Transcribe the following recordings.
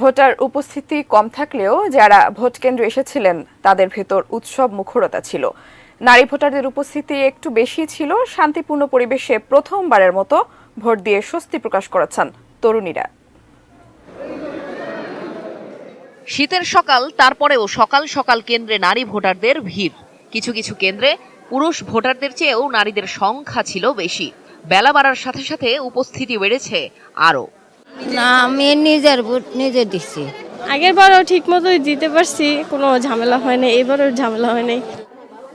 Voter উপস্থিতি কম থাকলেও যারা ভোট কেন্দ্রে এসেছিলেন তাদের ভেতর উৎসব মুখরতা ছিল। নারী ভোটারদের উপস্থিতি একটু বেশি ছিল। শান্তিপূর্ণ পরিবেশে প্রথমবারের মতো ভোট দিয়ে স্বস্তি প্রকাশ করেছেন তরুণীরা। শীতের সকাল, তারপরেও সকাল সকাল কেন্দ্রে নারী ভোটারদের ভিড়। কিছু কিছু কেন্দ্রে পুরুষ ভোটারদের চেয়েও নারীদের সংখ্যা ছিল বেশি। বেলা বাড়ার সাথে সাথে উপস্থিতি বেড়েছে আরও। না, আমি নিজের ভোট নিজে দিচ্ছি। আগের বারও ঠিক মতোই দিতে পারছি, কোনো ঝামেলা হয় না, এবারও ঝামেলা হয় নাই।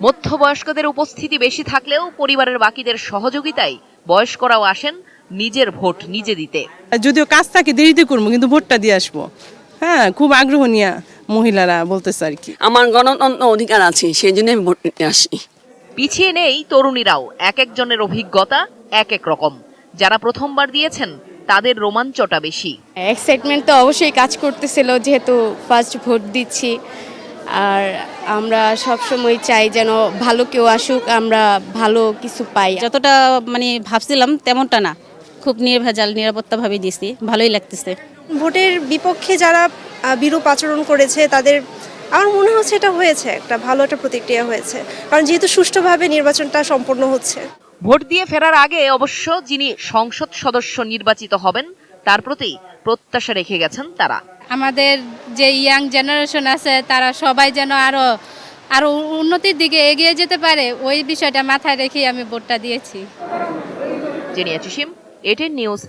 মধ্যবয়স্কদের উপস্থিতি বেশি থাকলেও পরিবারের বাকিদের সহযোগিতায় বয়স্করাও আসেন নিজের ভোট নিজে দিতে। যদিও কাজ থাকে দেরিতে করবো, কিন্তু ভোটটা দিয়ে আসবো। হ্যাঁ, খুব আগ্রহ নিয়ে মহিলারা বলতেছে আর কি। আমার গণতন্ত্র অধিকার আছে, সেই জন্য আমি ভোট দিতে আসি। পিছিয়ে নেই তরুণীরাও। এক একজনের অভিজ্ঞতা এক এক রকম। যারা প্রথমবার দিয়েছেন তাদের রোমাঞ্চটা বেশি। এক্সাইটমেন্ট তো অবশ্যই কাজ করতেছিল, যেহেতু ফার্স্ট ভোট দিচ্ছি। আর আমরা সবসময় চাই যেন ভালো কেউ আসুক, আমরা ভালো কিছু পাই। যতটা ভাবছিলাম তেমনটা না, খুব নির্ভেজাল নিরাপত্তাভাবে দিয়েছি, ভালোই লাগতেছে। ভোটের বিপক্ষে যারা বিরূপ আচরণ করেছে তাদের আমার মনে হচ্ছে এটা হয়েছে একটা ভালো একটা প্রতিক্রিয়া হয়েছে, কারণ যেহেতু সুষ্ঠুভাবে নির্বাচনটা সম্পন্ন হচ্ছে। ভোট দিয়ে ফেরার আগে অবশ্য যিনি সংসদ সদস্য নির্বাচিত হবেন তার প্রতি প্রত্যাশা রেখে গেছেন তারা। আমাদের যে ইয়াং জেনারেশন আছে তারা সবাই যেন আরো উন্নতির দিকে এগিয়ে যেতে পারে, ওই বিষয়টা মাথায় রেখে আমি ভোটটা দিয়েছি। জেনিয়া চিসিম, এটিএন নিউজ,